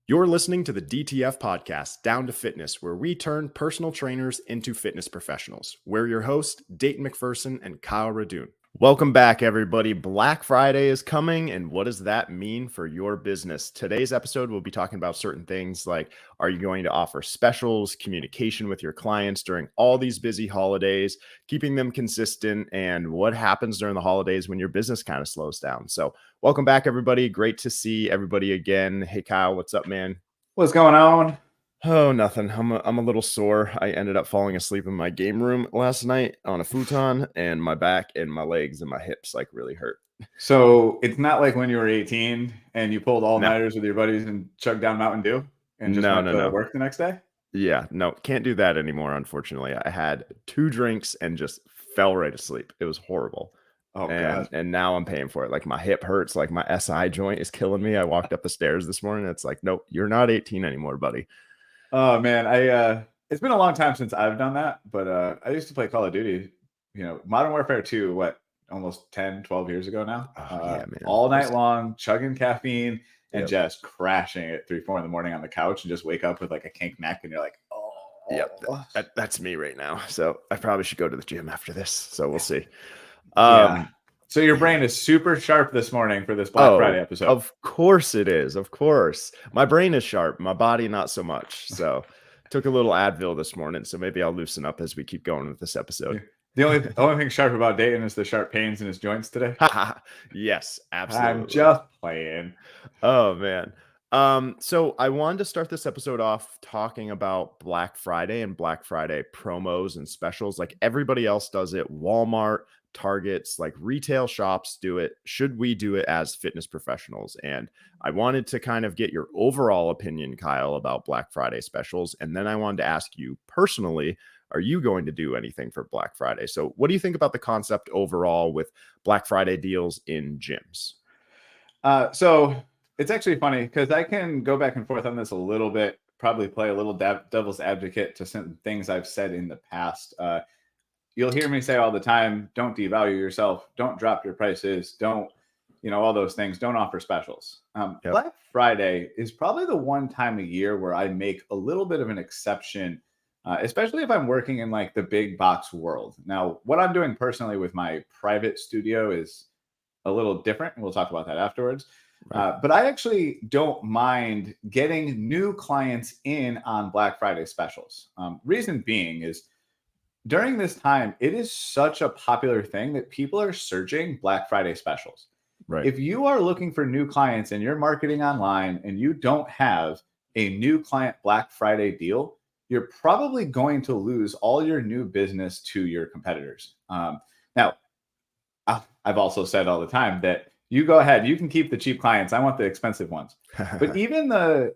You're listening to the DTF podcast, Down to Fitness, where we turn personal trainers into fitness professionals. We're your hosts, Dayton McPherson and Kyle Radune. Welcome back, everybody. Black Friday is coming, and what does that mean for your business? Today's episode, we'll be talking about certain things like, are you going to offer specials, communication with your clients during all these busy holidays, keeping them consistent, and what happens during the holidays when your business kind of slows down. So welcome back, everybody. Great to see everybody again. Hey, Kyle, what's up, man? What's going on? Oh, nothing. I'm a little sore. I ended up falling asleep in my game room last night on a futon, and my back and my legs and my hips like really hurt. So it's not like when you were 18 and you pulled No, all-nighters with your buddies and chugged down Mountain Dew and just went to work the next day? Yeah, no, can't do that anymore, unfortunately. I had 2 drinks and just fell right asleep. It was horrible. Oh, God. And now I'm paying for it. Like my hip hurts, like my SI joint is killing me. I walked up the stairs this morning. It's like, nope, you're not 18 anymore, buddy. Oh, man. It's been a long time since I've done that, but I used to play Call of Duty, Modern Warfare 2, almost 10, 12 years ago now. Oh, yeah, man. All night long, chugging caffeine and Yep. just crashing at 3, 4 in the morning on the couch and just wake up with like a kink neck and you're like, oh. Yep, that's me right now. So I probably should go to the gym after this. So we'll see. Yeah. So your brain is super sharp this morning for this Black Friday episode. Of course it is. Of course. My brain is sharp. My body, not so much. So took a little Advil this morning. So maybe I'll loosen up as we keep going with this episode. The only thing sharp about Dayton is the sharp pains in his joints today. Yes, absolutely. I'm just playing. Oh, man. So I wanted to start this episode off talking about Black Friday and Black Friday promos and specials. Like everybody else does it. Walmart, Targets, like retail shops do it. Should we do it as fitness professionals? And I wanted to kind of get your overall opinion, Kyle, about Black Friday specials. And then I wanted to ask you personally, are you going to do anything for Black Friday? So what do you think about the concept overall with Black Friday deals in gyms? So it's actually funny because I can go back and forth on this a little bit, probably play a little devil's advocate to some things I've said in the past. You'll hear me say all the time, don't devalue yourself, don't drop your prices, don't, all those things, don't offer specials. Yep. Black Friday is probably the one time a year where I make a little bit of an exception, especially if I'm working in like the big box world. Now, what I'm doing personally with my private studio is a little different, and we'll talk about that afterwards. Right. But I actually don't mind getting new clients in on Black Friday specials. Reason being is, during this time, it is such a popular thing that people are searching Black Friday specials. Right. If you are looking for new clients and you're marketing online and you don't have a new client Black Friday deal, you're probably going to lose all your new business to your competitors. Now, I've also said all the time that you go ahead, you can keep the cheap clients. I want the expensive ones. But even the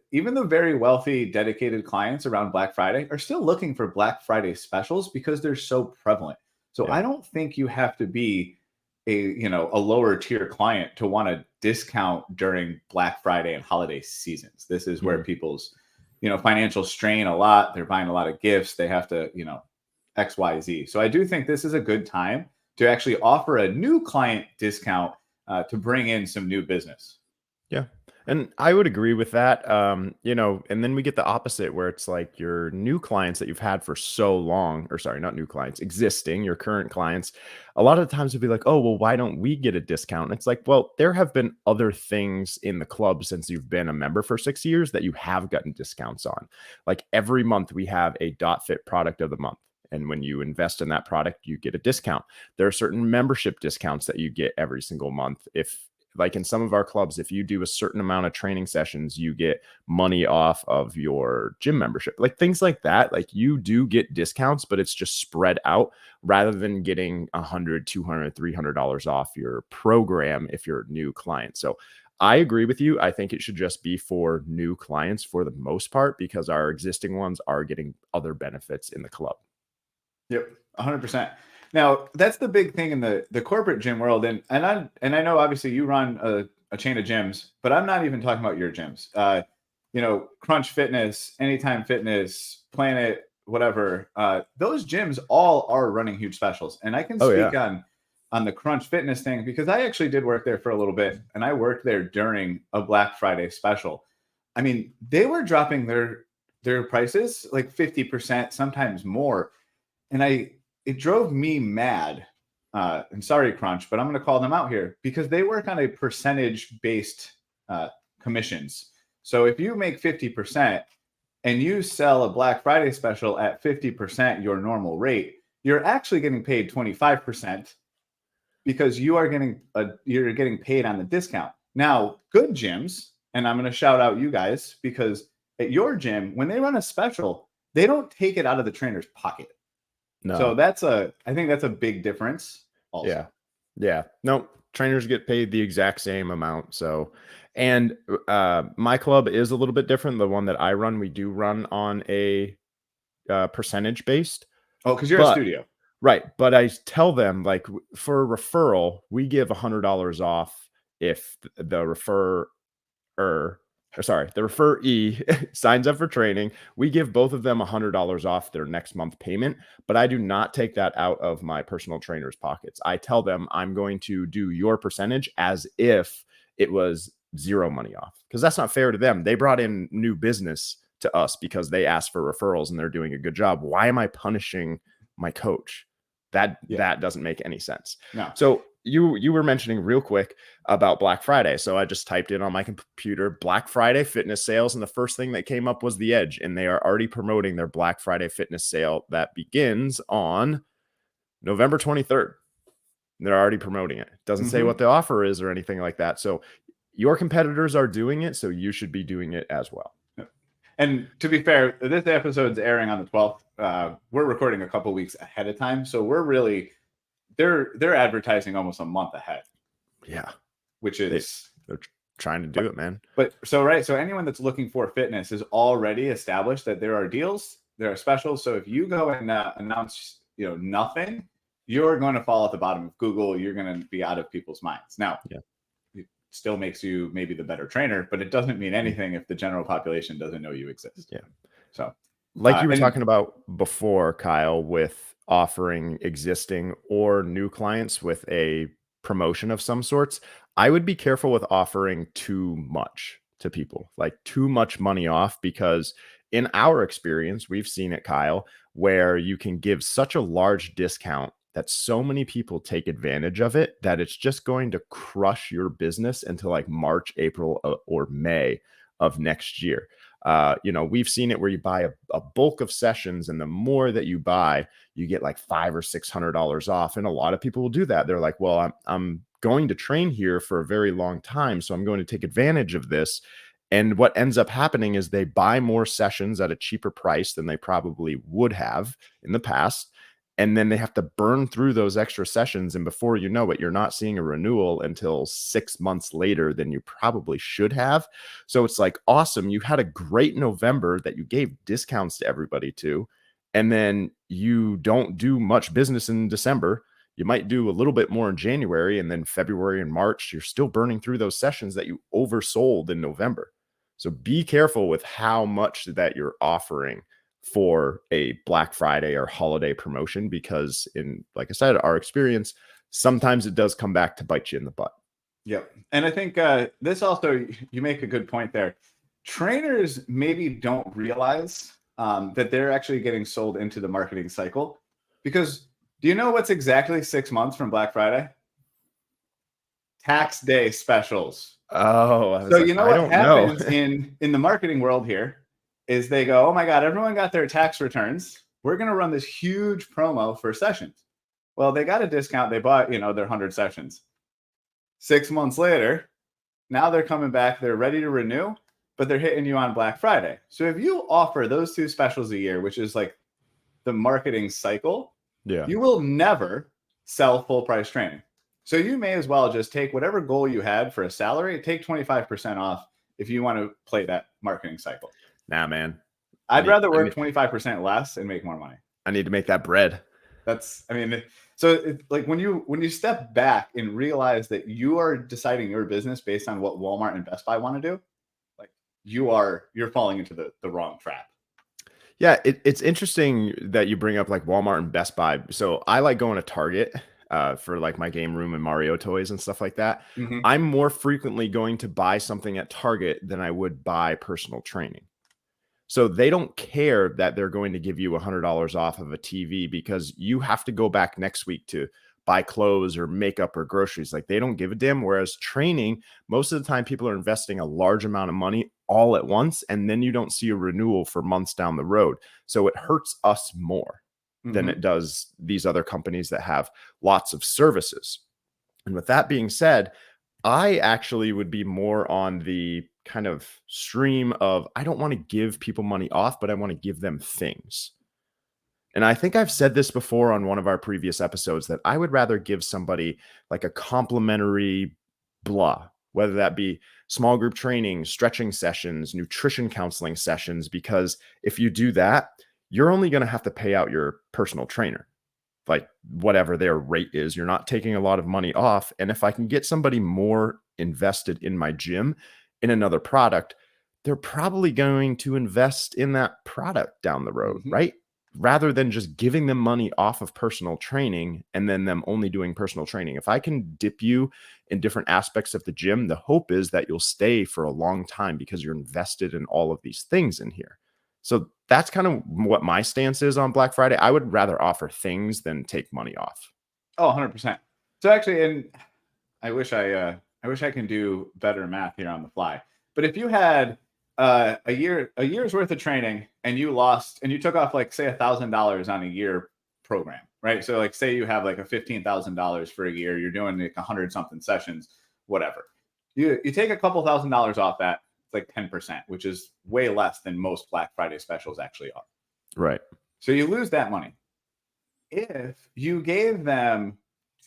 very wealthy, dedicated clients around Black Friday are still looking for Black Friday specials because they're so prevalent. So yeah. I don't think you have to be a lower tier client to want a discount during Black Friday and holiday seasons. This is where people's, financial strain a lot. They're buying a lot of gifts. They have to, X, Y, Z. So I do think this is a good time to actually offer a new client discount to bring in some new business. Yeah. And I would agree with that. And then we get the opposite where it's like your new clients that you've had for so long, or sorry, not new clients, existing, your current clients, a lot of the times would be like, oh, well, why don't we get a discount? And it's like, well, there have been other things in the club since you've been a member for 6 years that you have gotten discounts on. Like every month we have a .fit product of the month. And when you invest in that product, you get a discount. There are certain membership discounts that you get every single month. If like in some of our clubs, if you do a certain amount of training sessions, you get money off of your gym membership, like things like that. Like you do get discounts, but it's just spread out rather than getting $100, $200, $300 off your program if you're a new client. So I agree with you. I think it should just be for new clients for the most part, because our existing ones are getting other benefits in the club. Yep, 100%. Now, that's the big thing in the corporate gym world. And I know obviously you run a chain of gyms, but I'm not even talking about your gyms. Crunch Fitness, Anytime Fitness, Planet, whatever. Those gyms all are running huge specials. And I can speak on the Crunch Fitness thing because I actually did work there for a little bit, and I worked there during a Black Friday special. I mean, they were dropping their prices like 50%, sometimes more. And it drove me mad. And sorry, Crunch, but I'm going to call them out here because they work on a percentage based commissions. So if you make 50% and you sell a Black Friday special at 50% your normal rate, you're actually getting paid 25% because you're getting paid on the discount. Now, good gyms, and I'm going to shout out you guys because at your gym, when they run a special, they don't take it out of the trainer's pocket. So No. I think that's a big difference also. Yeah. Yeah. No, trainers get paid the exact same amount. So, and my club is a little bit different. The one that I run, we do run on a percentage based, Oh, because you're a but studio. right. But I tell them, like, for a referral, we give $100 off if the the referee signs up for training. We give both of them $100 off their next month payment, but I do not take that out of my personal trainer's pockets. I tell them I'm going to do your percentage as if it was zero money off, because that's not fair to them. They brought in new business to us because they asked for referrals and they're doing a good job. Why am I punishing my coach? That doesn't make any sense. No. So you were mentioning real quick about Black Friday. So I just typed in on my computer Black Friday fitness sales, and the first thing that came up was The Edge, and they are already promoting their Black Friday fitness sale that begins on November 23rd. They're already promoting it. It doesn't say what the offer is or anything like that. So your competitors are doing it, so you should be doing it as well. And to be fair, this episode's airing on the 12th. We're recording a couple weeks ahead of time, so we're really they're advertising almost a month ahead. Yeah, which is they're trying to do it, man. But so anyone that's looking for fitness is already established that there are deals, there are specials. So if you go and announce nothing, you're going to fall at the bottom of Google. You're going to be out of people's minds. Now, it still makes you maybe the better trainer, but it doesn't mean anything if the general population doesn't know you exist. Yeah. So, like you were talking about before, Kyle, with offering existing or new clients with a promotion of some sorts, I would be careful with offering too much to people, like too much money off, because in our experience, we've seen it, Kyle, where you can give such a large discount that so many people take advantage of it that it's just going to crush your business into like March, April, or May of next year. We've seen it where you buy a bulk of sessions, and the more that you buy, you get like $500 or $600 off. And a lot of people will do that. They're like, well, I'm going to train here for a very long time, so I'm going to take advantage of this. And what ends up happening is they buy more sessions at a cheaper price than they probably would have in the past. And then they have to burn through those extra sessions. And before you know it, you're not seeing a renewal until 6 months later than you probably should have. So it's like, awesome. You had a great November that you gave discounts to everybody to, and then you don't do much business in December. You might do a little bit more in January, and then February and March, you're still burning through those sessions that you oversold in November. So be careful with how much that you're offering for a Black Friday or holiday promotion, because like I said, our experience, sometimes it does come back to bite you in the butt. Yep. And I think this also, you make a good point there. Trainers maybe don't realize that they're actually getting sold into the marketing cycle, because do you know what's exactly 6 months from Black Friday? Tax day specials. Oh, so what happens in the marketing world here is they go, oh my God, everyone got their tax returns. We're going to run this huge promo for sessions. Well, they got a discount. They bought, their 100 sessions. 6 months later, now they're coming back. They're ready to renew, but they're hitting you on Black Friday. So if you offer those two specials a year, which is like the marketing cycle, you will never sell full price training. So you may as well just take whatever goal you had for a salary, take 25% off if you want to play that marketing cycle. Nah, man. I'd rather work 25% less and make more money. I need to make that bread. Like when you step back and realize that you are deciding your business based on what Walmart and Best Buy want to do, like you're falling into the wrong trap. Yeah, it's interesting that you bring up like Walmart and Best Buy. So I like going to Target for like my game room and Mario toys and stuff like that. Mhm. I'm more frequently going to buy something at Target than I would buy personal training. So they don't care that they're going to give you $100 off of a TV because you have to go back next week to buy clothes or makeup or groceries. Like they don't give a damn. Whereas training, most of the time people are investing a large amount of money all at once, and then you don't see a renewal for months down the road. So it hurts us more than it Mhm. does these other companies that have lots of services. And with that being said, I actually would be more on the kind of stream of I don't want to give people money off, but I want to give them things. And I think I've said this before on one of our previous episodes that I would rather give somebody like a complimentary blah, whether that be small group training, stretching sessions, nutrition counseling sessions, because if you do that, you're only going to have to pay out your personal trainer, like whatever their rate is. You're not taking a lot of money off. And if I can get somebody more invested in my gym in another product, they're probably going to invest in that product down the road, Mhm. right? Rather than just giving them money off of personal training and then them only doing personal training. If I can dip you in different aspects of the gym, the hope is that you'll stay for a long time because you're invested in all of these things in here. So that's kind of what my stance is on Black Friday. I would rather offer things than take money off. Oh, 100%. So actually, and I wish I can do better math here on the fly. But if you had a year's worth of training and you took off like say $1,000 on a year program, right? So like say you have like a $15,000 for a year, you're doing like 100 something sessions, whatever. You take a couple $1,000s off that, it's like 10%, which is way less than most Black Friday specials actually are. Right. So you lose that money. If you gave them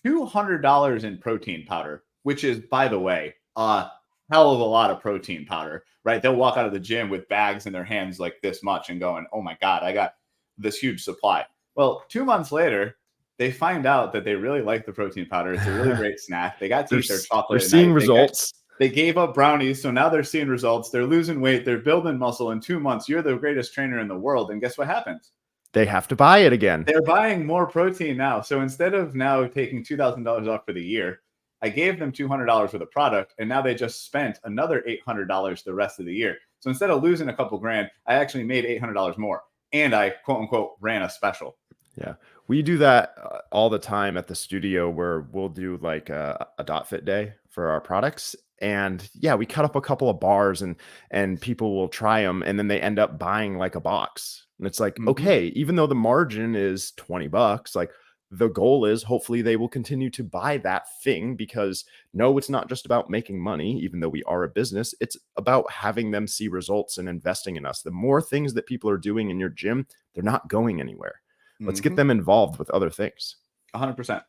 $200 in protein powder, which is, by the way, a hell of a lot of protein powder, right? They'll walk out of the gym with bags in their hands like this much and going, oh my God, I got this huge supply. Well, 2 months later, they find out that they really like the protein powder. It's a really great snack. They got to eat their They're chocolate at seeing night. results. They gave up brownies, so now they're seeing results. They're losing weight. They're building muscle. In 2 months, you're the greatest trainer in the world. And guess what happens? They have to buy it again. They're buying more protein now. So instead of now taking $2,000 off for the year, I gave them $200 for the product, and now they just spent another $800 the rest of the year. So instead of losing a couple grand, I actually made $800 more, and I quote unquote ran a special. Yeah. We do that all the time at the studio where we'll do like a dot fit day for our products. And yeah, we cut up a couple of bars and people will try them and then they end up buying like a box. And it's like, Mm-hmm. okay, even though the margin is $20, like the goal is hopefully they will continue to buy that thing because no, it's not just about making money, even though we are a business. It's about having them see results and investing in us. The more things that people are doing in your gym, they're not going anywhere. Let's get Mm-hmm. them involved with other things. 100%.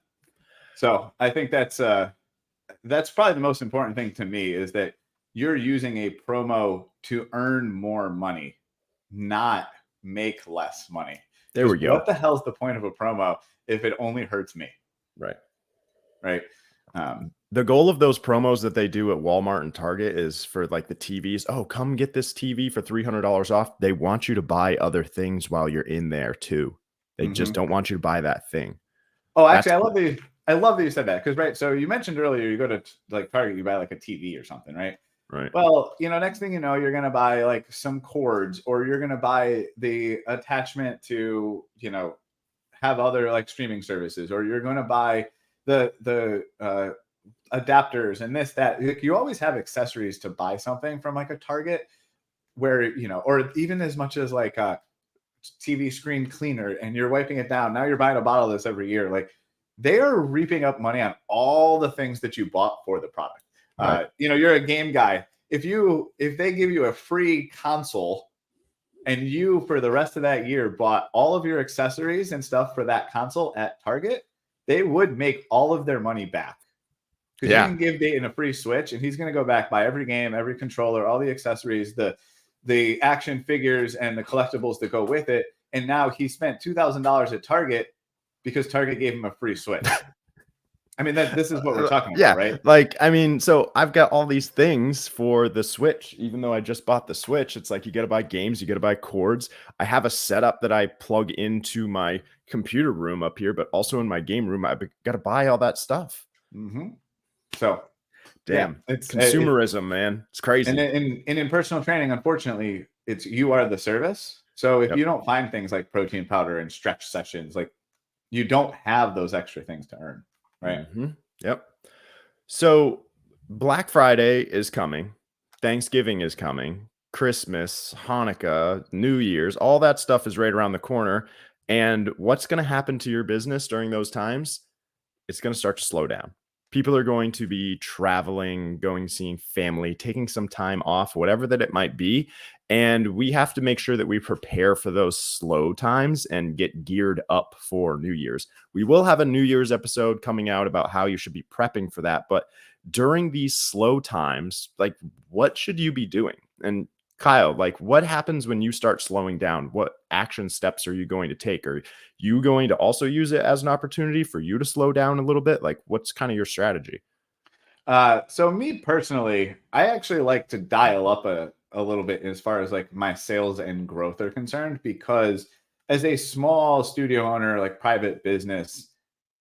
So I think that's probably the most important thing to me is that you're using a promo to earn more money, not make less money. There Because we what go. the hell's the point of a promo if it only hurts me, Right. right? Um, The goal of those promos that they do at Walmart and Target is for like the TVs. Oh, come get this TV for $300 off. They want you to buy other things while you're in there too. They just mhm. don't want you to buy that thing. Oh, actually, That's I love that you said that because right. So you mentioned earlier you go to like Target, you buy like a TV or something, right? right. Well, next thing you know, you're gonna buy like some cords, or you're gonna buy the attachment to have other like streaming services, or you're gonna buy the adapters and this that. Like, you always have accessories to buy something from like a Target, where or even as much as like a TV screen cleaner, and you're wiping it down. Now you're buying a bottle of this every year. Like they are reaping up money on all the things that you bought for the product. Right. You're a game guy. If they give you a free console and you for the rest of that year bought all of your accessories and stuff for that console at Target, they would make all of their money back. Because you Yeah. can give Dayton a free Switch, and he's going to go back, buy every game, every controller, all the accessories, the action figures, and the collectibles that go with it. And now he spent $2,000 at Target because Target gave him a free Switch. I mean, this is what we're talking about, Yeah, right? like, I mean, so I've got all these things for the Switch. Even though I just bought the Switch, it's like you gotta buy games, you gotta buy cords. I have a setup that I plug into my computer room up here, but also in my game room, I've gotta buy all that stuff. Hmm. So yeah, Damn. it's Consumerism, man. It's and crazy. in personal training, unfortunately, it's you are the service. So if Yep. you don't find things like protein powder and stretch sessions, like you don't have those extra things to earn, right? Yep. So Black Friday is coming, Thanksgiving is coming, Christmas, Hanukkah, New Year's, all that stuff is right around the corner. And what's going to happen to your business during those times? It's going to start to slow down. People are going to be traveling, going seeing family, taking some time off, whatever that it might be. And we have to make sure that we prepare for those slow times and get geared up for New Year's. We will have a New Year's episode coming out about how you should be prepping for that. But during these slow times, like, what should you be doing? And Kyle, like, what happens when you start slowing down? What action steps are you going to take? Are you going to also use it as an opportunity for you to slow down a little bit? Like, what's kind of your strategy? So me personally, I actually like to dial up a little bit as far as like my sales and growth are concerned, because as a small studio owner, like private business,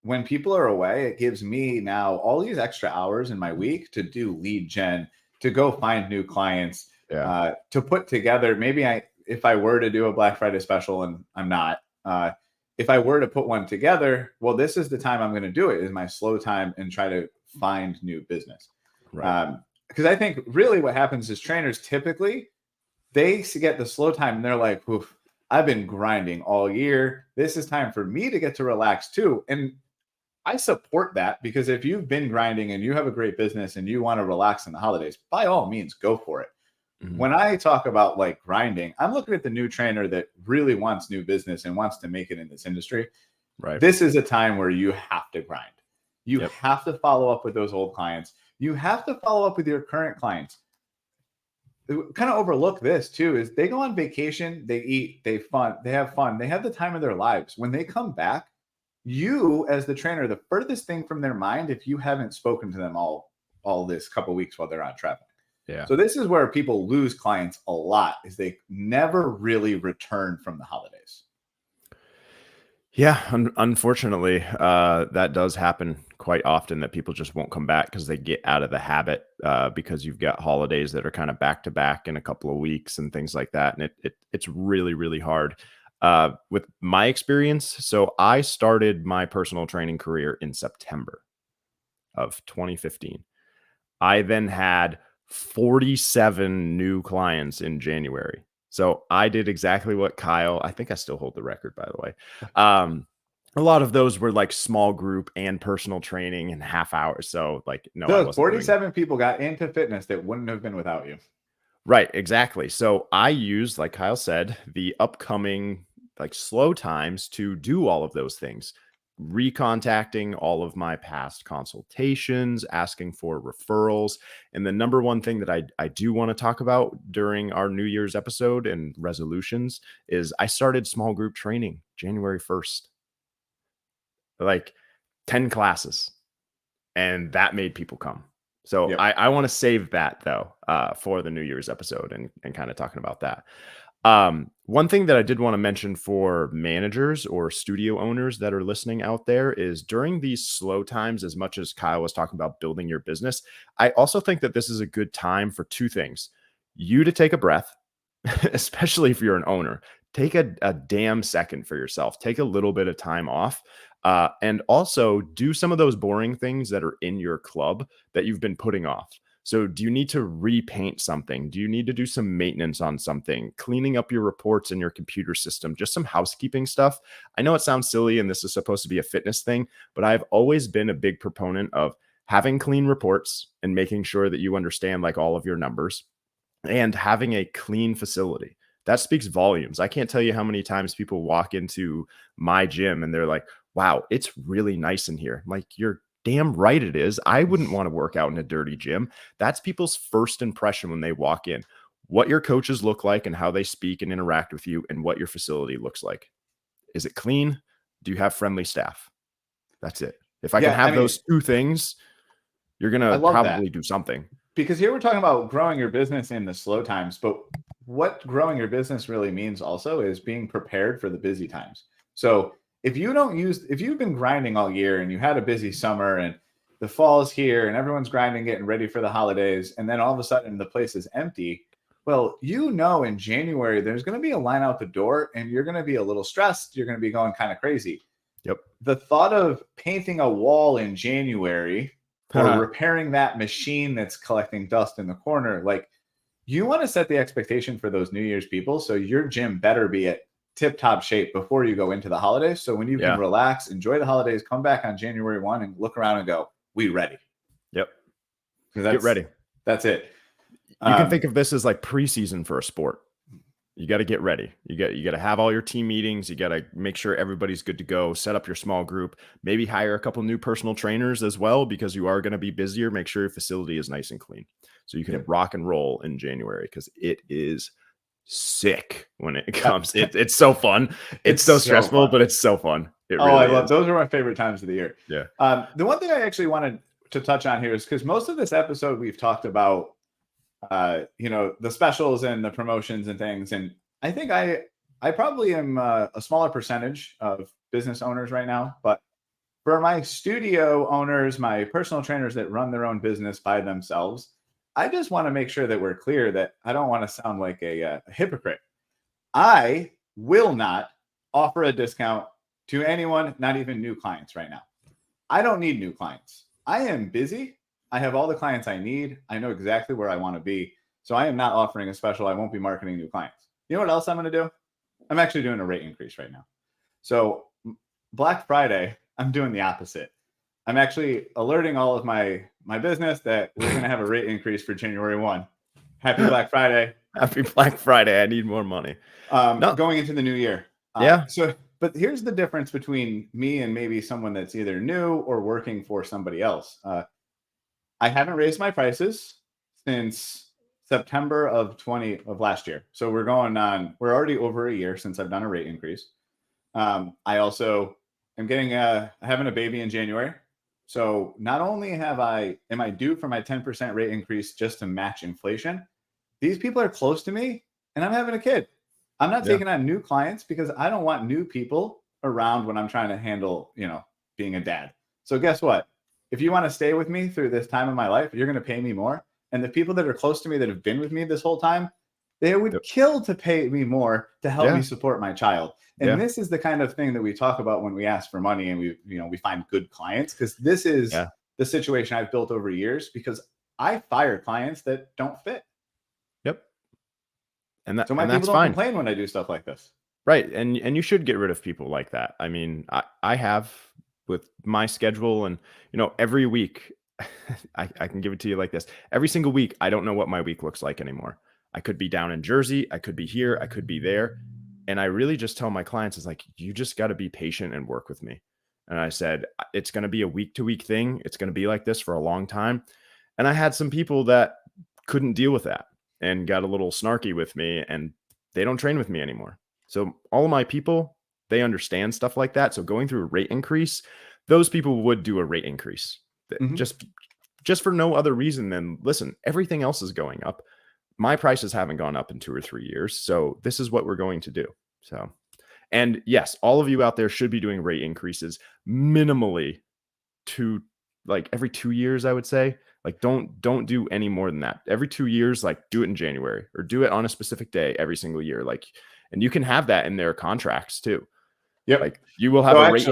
when people are away, it gives me now all these extra hours in my week to do lead gen, to go find new clients, Yeah. to put together. Maybe if I were to do a Black Friday special, and I'm not, if I were to put one together, well, this is the time I'm going to do it, is my slow time, and try to find new business. Right. Because I think really what happens is trainers typically they get the slow time and they're like, oof, I've been grinding all year. This is time for me to get to relax too. And I support that, because if you've been grinding and you have a great business and you want to relax in the holidays, by all means, go for it. Mhm. When I talk about like grinding, I'm looking at the new trainer that really wants new business and wants to make it in this industry. Right. This is a time where you have to grind. You Yep. have to follow up with those old clients. You have to follow up with your current clients. Kind of overlook this too, is they go on vacation, they eat, they have fun, they have the time of their lives. When they come back, you as the trainer, the furthest thing from their mind if you haven't spoken to them all this couple weeks while they're on travel. Yeah. So this is where people lose clients a lot, is they never really return from the holidays. Yeah, unfortunately, that does happen quite often, that people just won't come back because they get out of the habit, because you've got holidays that are kind of back to back in a couple of weeks and things like that, and it's really really hard. With my experience, so I started my personal training career in September of 2015. I then had 47 new clients in January. So I did exactly what Kyle, I think I still hold the record, by the way. A lot of those were like small group and personal training and half hours. So like, no, I Those wasn't doing 47 people got into fitness that wouldn't have been without you. right. Exactly. So I used, like Kyle said, the upcoming like slow times to do all of those things, recontacting all of my past consultations, asking for referrals. And the number one thing that I do want to talk about during our New Year's episode and resolutions is I started small group training January 1st, like 10 classes, and that made people come. So Yep. I want to save that though, for the New Year's episode and kind of talking about that. One thing that I did want to mention for managers or studio owners that are listening out there is during these slow times, as much as Kyle was talking about building your business, I also think that this is a good time for two things. You to take a breath, especially if you're an owner. Take a damn second for yourself. Take a little bit of time off. And also do some of those boring things that are in your club that you've been putting off. So, do you need to repaint something? Do you need to do some maintenance on something? Cleaning up your reports in your computer system, just some housekeeping stuff. I know it sounds silly and this is supposed to be a fitness thing, but I've always been a big proponent of having clean reports and making sure that you understand like all of your numbers and having a clean facility. That speaks volumes. I can't tell you how many times people walk into my gym and they're like, wow, it's really nice in here. I'm like, you're damn right it is. I wouldn't want to work out in a dirty gym. That's people's first impression when they walk in. What your coaches look like and how they speak and interact with you, and what your facility looks like. Is it clean? Do you have friendly staff? That's it. If I can have those two things, you're going to probably do something. Because here we're talking about growing your business in the slow times, but what growing your business really means also is being prepared for the busy times. So if you've been grinding all year and you had a busy summer and the fall is here and everyone's grinding, getting ready for the holidays, and then all of a sudden the place is empty, well, in January, there's going to be a line out the door and you're going to be a little stressed. You're going to be going kind of crazy. Yep. The thought of painting a wall in January or repairing that machine that's collecting dust in the corner, like, you want to set the expectation for those New Year's people. So your gym better be at tip-top shape before you go into the holidays. So when you can relax, enjoy the holidays, come back on January 1 and look around and go, we ready. Yep. Get ready. That's it. You can think of this as like preseason for a sport. You got to get ready. You got to have all your team meetings. You got to make sure everybody's good to go. Set up your small group. Maybe hire a couple new personal trainers as well, because you are going to be busier. Make sure your facility is nice and clean so you can rock and roll in January, because it is sick when it comes. It's so fun. It's so stressful, but it's so fun. I love those are my favorite times of the year. Yeah. The one thing I actually wanted to touch on here is because most of this episode we've talked about the specials and the promotions and things. And I think I probably am a smaller percentage of business owners right now, but for my studio owners, my personal trainers that run their own business by themselves, I just want to make sure that we're clear that I don't want to sound like a hypocrite. I will not offer a discount to anyone, not even new clients right now. I don't need new clients. I am busy. I have all the clients I need. I know exactly where I want to be. So I am not offering a special. I won't be marketing new clients. You know what else I'm going to do? I'm actually doing a rate increase right now. So Black Friday, I'm doing the opposite. I'm actually alerting all of my business that we're going to have a rate increase for January 1. Happy Black Friday. Happy Black Friday. I need more money. Going into the new year. But here's the difference between me and maybe someone that's either new or working for somebody else. I haven't raised my prices since September of last year. So we're already over a year since I've done a rate increase. I also am having a baby in January. So not only am I due for my 10% rate increase just to match inflation, these people are close to me and I'm having a kid. I'm not taking on new clients because I don't want new people around when I'm trying to handle, being a dad. So guess what? If you want to stay with me through this time of my life, you're going to pay me more. And the people that are close to me that have been with me this whole time, they would kill to pay me more to help me support my child. And this is the kind of thing that we talk about when we ask for money and we find good clients, because this is the situation I've built over years, because I fire clients that don't fit. Yep. And so my people don't complain when I do stuff like this. Right. And you should get rid of people like that. I mean, I have with my schedule and, every week I can give it to you like this. Every single week, I don't know what my week looks like anymore. I could be down in Jersey. I could be here. I could be there. And I really just tell my clients, is like, you just got to be patient and work with me. And I said, it's going to be a week to week thing. It's going to be like this for a long time. And I had some people that couldn't deal with that and got a little snarky with me, and they don't train with me anymore. So all of my people, they understand stuff like that. So going through a rate increase, those people would do a rate increase just for no other reason than, listen, everything else is going up. My prices haven't gone up in 2 or 3 years. So this is what we're going to do. So, and yes, all of you out there should be doing rate increases minimally every 2 years, I would say. Like, don't do any more than that. Every 2 years, like, do it in January or do it on a specific day every single year. Like, and you can have that in their contracts too. Yep. Like, you will have a rate.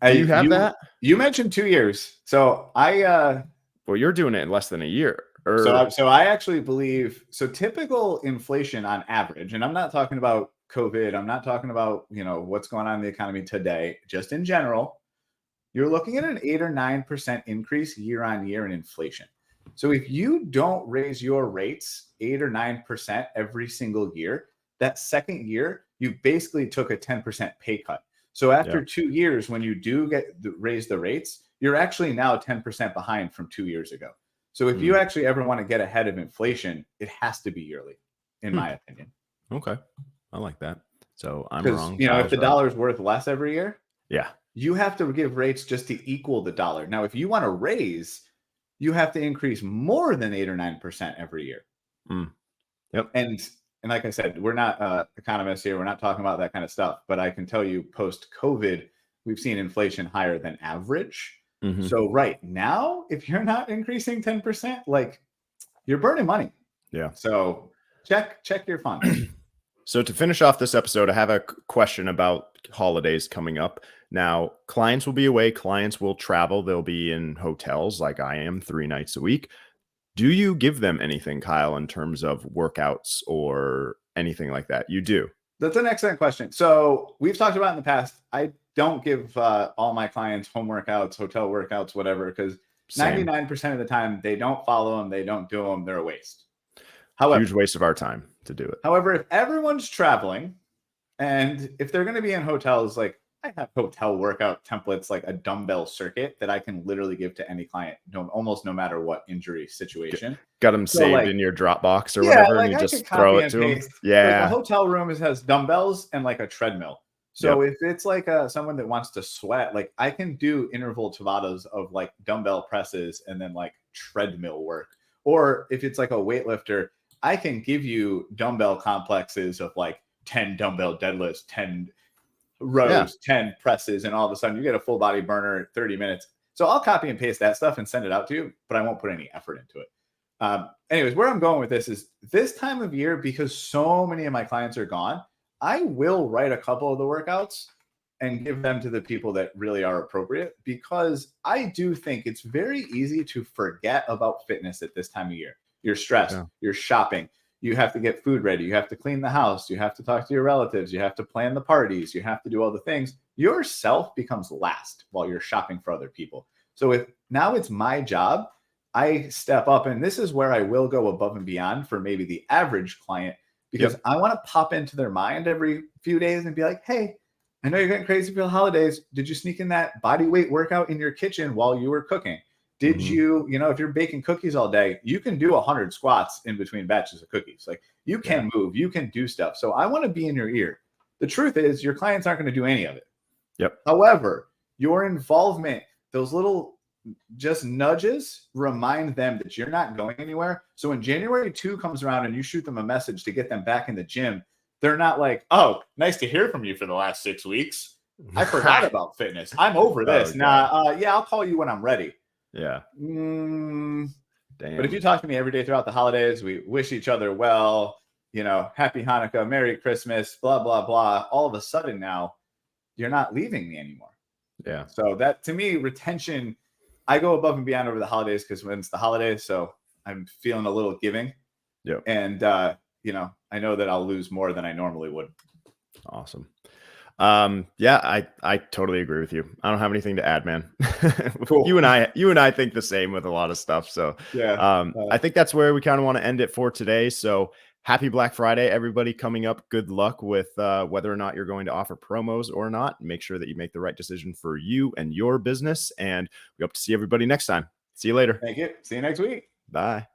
Do you have that? You mentioned 2 years. So well, you're doing it in less than a year. So I actually believe, typical inflation on average, and I'm not talking about COVID, I'm not talking about, what's going on in the economy today, just in general, you're looking at an 8 or 9% increase year on year in inflation. So if you don't raise your rates 8 or 9% every single year, that second year, you basically took a 10% pay cut. So after 2 years, when you do raise the rates, you're actually now 10% behind from 2 years ago. So if you actually ever want to get ahead of inflation, it has to be yearly, in my opinion. Okay. I like that. So I'm wrong. If the dollar's worth less every year, you have to give rates just to equal the dollar. Now, if you want to raise, you have to increase more than 8 or 9% every year. Mm. Yep. And like I said, we're not economists here. We're not talking about that kind of stuff. But I can tell you, post COVID, we've seen inflation higher than average. Mhm. So right now, if you're not increasing 10%, like you're burning money. Yeah. So check your funds. So to finish off this episode, I have a question about holidays coming up. Now, clients will be away, clients will travel, they'll be in hotels like I am 3 nights a week. Do you give them anything, Kyle, in terms of workouts or anything like that? You do. That's an excellent question. So we've talked about in the past. I don't give all my clients home workouts, hotel workouts, whatever, because Same. 99% of the time they don't follow them, they don't do them, they're a waste. However, Huge waste of our time to do it. if everyone's traveling and if they're going to be in hotels, like I have hotel workout templates, like a dumbbell circuit that I can literally give to any client, almost no matter what injury situation. Got them So, saved like, in your Dropbox or yeah, whatever, like and you I could just throw copy it and to them. paste. Like a Yeah. hotel room has dumbbells and like a treadmill. So if it's like someone that wants to sweat, like I can do interval Tabatas of like dumbbell presses and then like treadmill work. Or if it's like a weightlifter, I can give you dumbbell complexes of like 10 dumbbell deadlifts, 10 rows, 10 presses, and all of a sudden you get a full body burner at 30 minutes. So I'll copy and paste that stuff and send it out to you, but I won't put any effort into it. Anyways, where I'm going with this is this time of year, because so many of my clients are gone, I will write a couple of the workouts and give them to the people that really are appropriate, because I do think it's very easy to forget about fitness at this time of year. You're stressed, you're shopping, you have to get food ready, you have to clean the house, you have to talk to your relatives, you have to plan the parties, you have to do all the things. Yourself becomes last while you're shopping for other people. So if now it's my job, I step up, and this is where I will go above and beyond for maybe the average client, because I want to pop into their mind every few days and be like, hey, I know you're getting crazy for the holidays. Did you sneak in that body weight workout in your kitchen while you were cooking? Did you, if you're baking cookies all day, you can do 100 squats in between batches of cookies. Like you can move, you can do stuff. So I want to be in your ear. The truth is your clients aren't going to do any of it. Yep. However, your involvement, those little just nudges, remind them that you're not going anywhere. So when January 2 comes around and you shoot them a message to get them back in the gym, they're not like, oh, nice to hear from you for the last 6 weeks. I forgot about fitness. I'm over this. I'll call you when I'm ready. Yeah. Damn. Damn. But if you talk to me every day throughout the holidays, we wish each other well, happy Hanukkah, Merry Christmas, blah, blah, blah. All of a sudden now, you're not leaving me anymore. Yeah. So that, to me, retention, I go above and beyond over the holidays because when it's the holidays, so I'm feeling a little giving. Yeah. And, I know that I'll lose more than I normally would. Awesome. I totally agree with you. I don't have anything to add, man. Cool. You and I think the same with a lot of stuff. So I think that's where we kind of want to end it for today. So happy Black Friday, everybody coming up. Good luck with whether or not you're going to offer promos or not. Make sure that you make the right decision for you and your business. And we hope to see everybody next time. See you later. Thank you. See you next week. Bye.